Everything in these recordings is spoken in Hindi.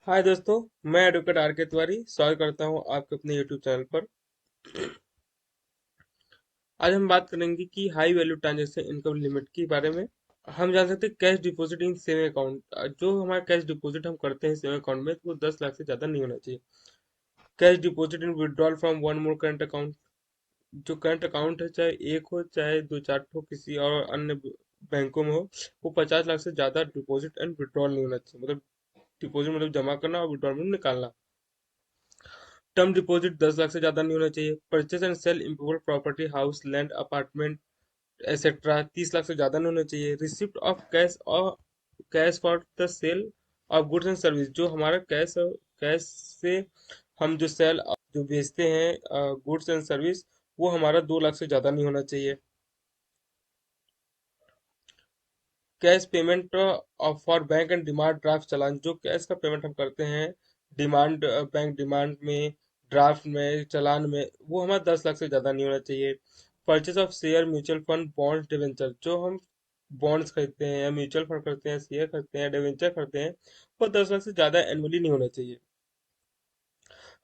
हाय दोस्तों। मैं एडवोकेट आर के तिवारी स्वागत करता हूं आपके अपने यूट्यूब चैनल पर। आज हम बात करेंगे कि high value transaction income limit के बारे में। हम जान सकते हैं cash deposit in saving account. जो हमारा कैश डिपॉजिट हम करते हैं सेविंग अकाउंट में, तो वो 10 लाख से ज़्यादा नहीं होना चाहिए। Cash deposit in withdrawal from one more current account. जो करंट अकाउंट है, चाहे एक हो चाहे दो चार हो, किसी और अन्य बैंकों में हो, वो 50 लाख से ज़्यादा डिपॉजिट एंड विड्रॉल नहीं होना चाहिए। मतलब डिपॉजिट मतलब जमा करना और विड्रॉल मतलब निकालना। टर्म डिपॉजिट 10 लाख से ज्यादा नहीं होना चाहिए। Purchase and sale immovable property, house, land, apartment etcetera 30 lakh से ज्यादा नहीं होना चाहिए। रिसिप्ट ऑफ कैश और cash for the sale of goods and service. जो हमारा कैश से हम जो सेल जो बेचते हैं गुड्स एंड सर्विस, वो हमारा 2 लाख से ज्यादा नहीं होना चाहिए। Cash payment for bank and demand draft challan. जो कैश का पेमेंट हम करते हैं डिमांड बैंक डिमांड में, ड्राफ्ट में, चालान में, वो हमारा 10 लाख से ज़्यादा नहीं होना चाहिए। Purchase of share, mutual fund, bond, debenture. जो हम बॉन्ड्स खरीदते हैं या म्यूचुअल फंड खरीदते हैं, शेयर खरीदते हैं, डिवेंचर खरीदते हैं, वो 10 लाख से ज़्यादा एनुअली नहीं होना चाहिए।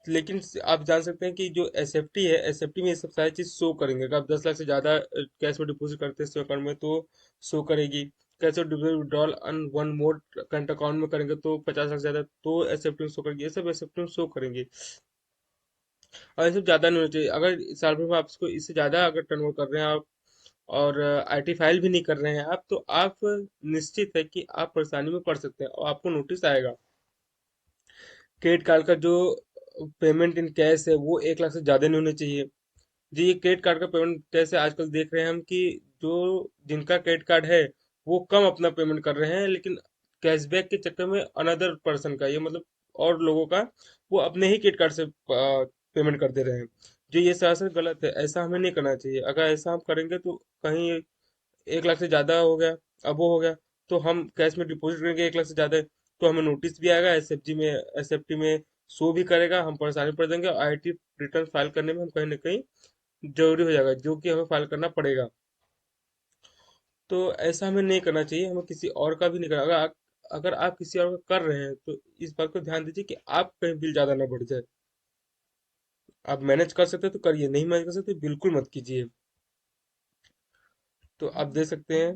लेकिन आप जान सकते हैं कि जो एसएफटी है, एसएफटी में ये सब सारी चीज शो करेंगे। अगर आप 10 लाख से ज्यादा कैश में डिपॉजिट करते हैं अकाउंट में, तो शो करेगी। कैश में deposit withdrawal on one more current account में करेंगे तो 50 लाख से ज्यादा, तो एसएफटी में शो करेगी। ये सब एसएफटी में शो करेंगे। और ये सब ज्यादा नहीं होना चाहिए। अगर साल भर में आप इसको इससे ज्यादा अगर टर्नओवर कर रहे हैं आप, और आईटी फाइल भी नहीं कर रहे हैं आप, तो आप निश्चित है कि आप परेशानी में पड़ सकते हैं और आपको नोटिस आएगा। क्रेडिट कार्ड का जो पेमेंट इन कैश है, वो 1 लाख से ज्यादा नहीं होना चाहिए। जी, ये क्रेडिट कार्ड का पेमेंट कैसे आजकल देख रहे हैं हम कि जो जिनका क्रेडिट कार्ड है, वो कम अपना पेमेंट कर रहे हैं, लेकिन कैशबैक के चक्कर में अनदर पर्सन का, ये मतलब और लोगों का, वो अपने ही क्रेडिट कार्ड से पेमेंट कर दे रहे हैं। जो ये सरासर गलत है। ऐसा हमें नहीं करना चाहिए। अगर ऐसा हम करेंगे तो कहीं 1 लाख से ज्यादा हो गया, अब वो हो गया, तो हम कैश में डिपॉजिट करेंगे 1 लाख से ज्यादा, तो हमें नोटिस भी आएगा, एसएफटी में शो भी करेगा, हम परेशानी पड़ जाएंगे और आईटी रिटर्न फाइल करने में हम कहीं ना कहीं जरूरी हो जाएगा, जो कि हमें फाइल करना पड़ेगा। तो ऐसा हमें नहीं करना चाहिए। हमें किसी और का भी नहीं करना। अगर आप किसी और का कर रहे हैं, तो इस बात को ध्यान दीजिए कि आप कहीं बिल ज्यादा ना बढ़ जाए। आप मैनेज कर सकते हैं तो करिए, नहीं मैनेज कर सकते बिल्कुल मत कीजिए। तो आप देख सकते हैं,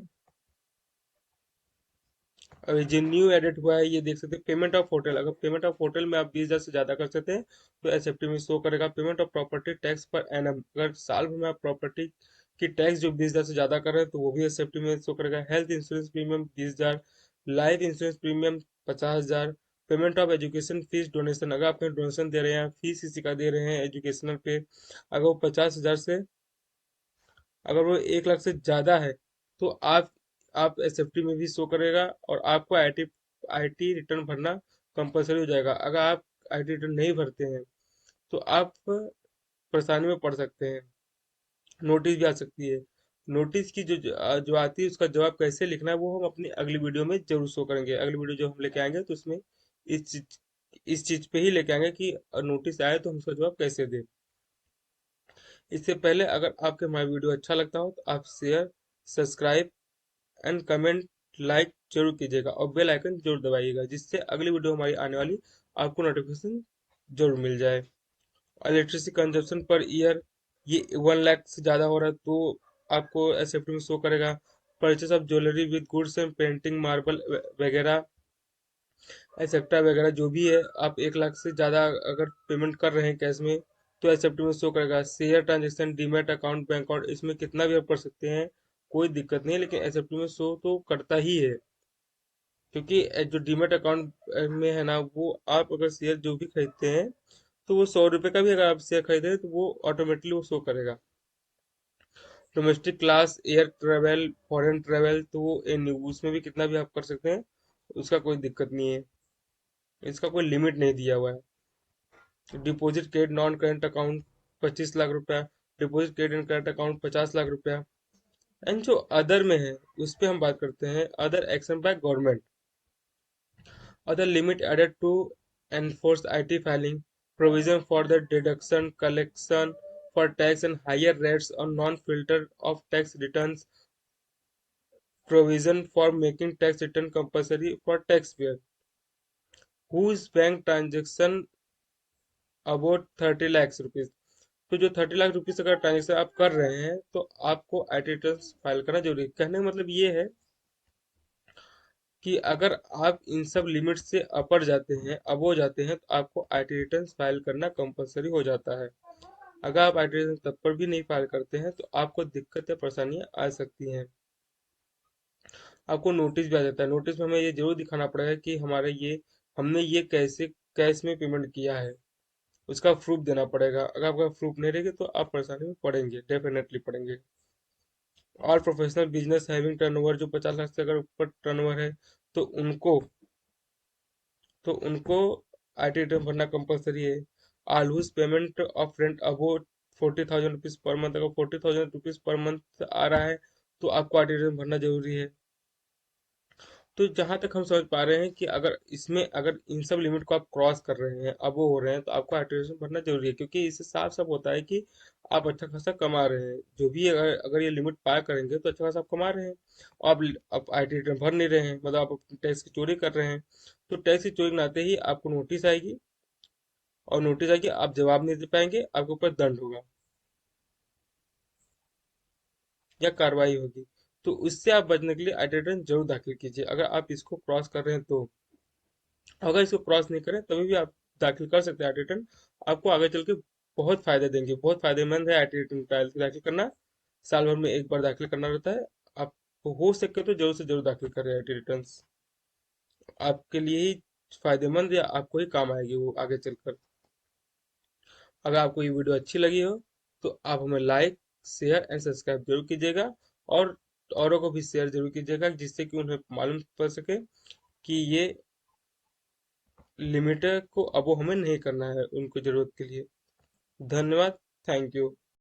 अभी जो न्यू एडिट हुआ है, ये देख सकते हैं पेमेंट ऑफ होटल। अगर पेमेंट ऑफ होटल में आप 20 हजार से ज्यादा कर सकते हैं, तो एसएफटी में शो करेगा। Payment of property tax per annum. अगर साल भर में आप प्रॉपर्टी की टैक्स जो 20 हजार से ज्यादा कर रहे हैं, तो वो भी एसएफटी में शो करेगा। हेल्थ इंश्योरेंस प्रीमियम 20 हजार, लाइफ इंश्योरेंस प्रीमियम 50 हजार। Payment of education fees donation. अगर आप डोनेशन दे रहे हैं, फीस किसी का दे रहे हैं एजुकेशनल पे, अगर वो 50 हजार से, अगर वो 1 लाख से ज्यादा है, तो आप एसएफटी में भी शो करेगा और आपको आईटी आईटी रिटर्न भरना कंपलसरी हो जाएगा। अगर आप आईटी रिटर्न नहीं भरते हैं, तो आप परेशानी में पड़ सकते हैं। नोटिस भी आ सकती है। नोटिस की जो आती है, उसका जवाब कैसे लिखना है, वो हम अपनी अगली वीडियो में जरूर शो करेंगे। अगली वीडियो जो हम लेके आएंगे, तो उसमें इस चीज पे ही लेके आएंगे कि नोटिस आए तो हम उसका जवाब कैसे दें। इससे पहले, अगर आपके हमारा वीडियो अच्छा लगता हो, तो आप share, subscribe and comment, like जरूर कीजिएगा और बेल आइकन जरूर दबाइएगा, जिससे अगली वीडियो हमारी आने वाली आपको नोटिफिकेशन जरूर मिल जाए। इलेक्ट्रिसिटी कंजप्शन पर ईयर, ये 1 लाख से ज़्यादा हो रहा है, तो आपको एसएफटी में शो करेगा। Purchase of jewellery with goods and painting, marble वगैरह, एक्सेट्रा वगैरह जो भी है, आप 1 लाख से ज़्यादा अगर पेमेंट कर रहे हैं कैश में, तो एसएफटी में शो करेगा। Share transaction, demat account, bank account, इसमें कितना भी आप कर सकते हैं, कोई दिक्कत नहीं है, लेकिन एसएफटी में शो तो करता ही है। क्योंकि जो डीमैट अकाउंट में है ना, वो आप अगर शेयर जो भी खरीदते हैं, तो वो 100 रुपये का भी अगर आप शेयर खरीदे हैं, तो वो ऑटोमेटिकली वो शो करेगा। Domestic class, air travel, foreign travel, तो वो उसमें भी कितना भी आप कर सकते हैं, उसका कोई दिक्कत नहीं है। इसका कोई लिमिट नहीं दिया हुआ है। Deposit credit non current account 25 lakh रुपया, deposit credit and current account 50 lakh रुपया। एंड जो अदर में है, उस पे हम बात करते हैं। Other action by government, other limit added to enforce IT filing, provision for the deduction collection for tax and higher rates on non-filter of tax returns, provision for making tax return compulsory for taxpayer. Whose bank transaction about 30 lakh rupees. तो जो 30 लाख रुपीज अगर ट्रांजेक्शन आप कर रहे हैं तो आपको आईटी रिटर्न फाइल करना जरूरी है। कहने का मतलब ये है कि अगर आप इन सब लिमिट से अपर जाते हैं, अब हो जाते हैं, तो आपको आईटी रिटर्न फाइल करना कंपलसरी हो जाता है। अगर आप आईटी रिटर्न तब पर भी नहीं फाइल करते हैं तो आपको दिक्कत या परेशानियां आ सकती हैं। आपको नोटिस भी आ जाता है। नोटिस में हमें ये जरूर दिखाना पड़ेगा कि हमारे ये हमने ये कैसे कैश में पेमेंट किया है, उसका प्रूफ देना पड़ेगा। अगर आपका प्रूफ नहीं रहेगा तो आप परेशानी में पड़ेंगे, डेफिनेटली पड़ेंगे। और प्रोफेशनल बिजनेस हैविंग टर्नओवर जो 50 लाख से अगर ऊपर टर्नओवर है तो उनको आईटी रिटर्न भरना कंपलसरी है। Allows payment of rent about 40,000 rupees per month, अगर 40,000 रुपीज पर मंथ आ रहा है तो आपको आईटी रिटर्न भरना जरूरी है। तो जहां तक हम समझ पा रहे हैं कि अगर इसमें अगर इन सब लिमिट को आप क्रॉस कर रहे हैं, अब वो हो रहे हैं, तो आपको आईटी रिटर्न भरना जरूरी है, क्योंकि इससे साफ साफ होता है कि आप अच्छा खासा कमा रहे हैं। जो भी अगर ये लिमिट पार करेंगे तो अच्छा खासा आप कमा रहे हैं। और आप आईटी रिटर्न भर नहीं रहे हैं, मतलब आप टैक्स की चोरी कर रहे हैं। तो टैक्स की चोरी में आते ही आपको नोटिस आएगी, और नोटिस आएगी, आप जवाब नहीं दे पाएंगे, आपके ऊपर दंड होगा या कार्रवाई होगी। तो उससे आप बचने के लिए आईटी रिटर्न जरूर दाखिल कीजिए। अगर आप इसको क्रॉस कर रहे हैं तो, अगर इसको क्रॉस नहीं करें तभी भी आप दाखिल कर सकते हैं आईटी रिटर्न। आपको आगे चल के बहुत फायदे देंगे, बहुत फायदेमंद है आईटी रिटर्न दाखिल करना। साल भर में एक बार दाखिल करना रहता है। आप हो सके तो जरूर से जरूर दाखिल करें आईटी रिटर्न। आपके लिए ही फायदेमंद या आपको ही काम आएगी वो आगे चलकर। अगर आपको ये वीडियो अच्छी लगी हो तो आप हमें लाइक, शेयर एंड सब्सक्राइब जरूर कीजिएगा। और औरों को भी शेयर जरूर कीजिएगा, जिससे कि उन्हें मालूम पड़ सके कि ये लिमिट को अब वो हमें नहीं करना है उनको जरूरत के लिए। धन्यवाद। Thank you.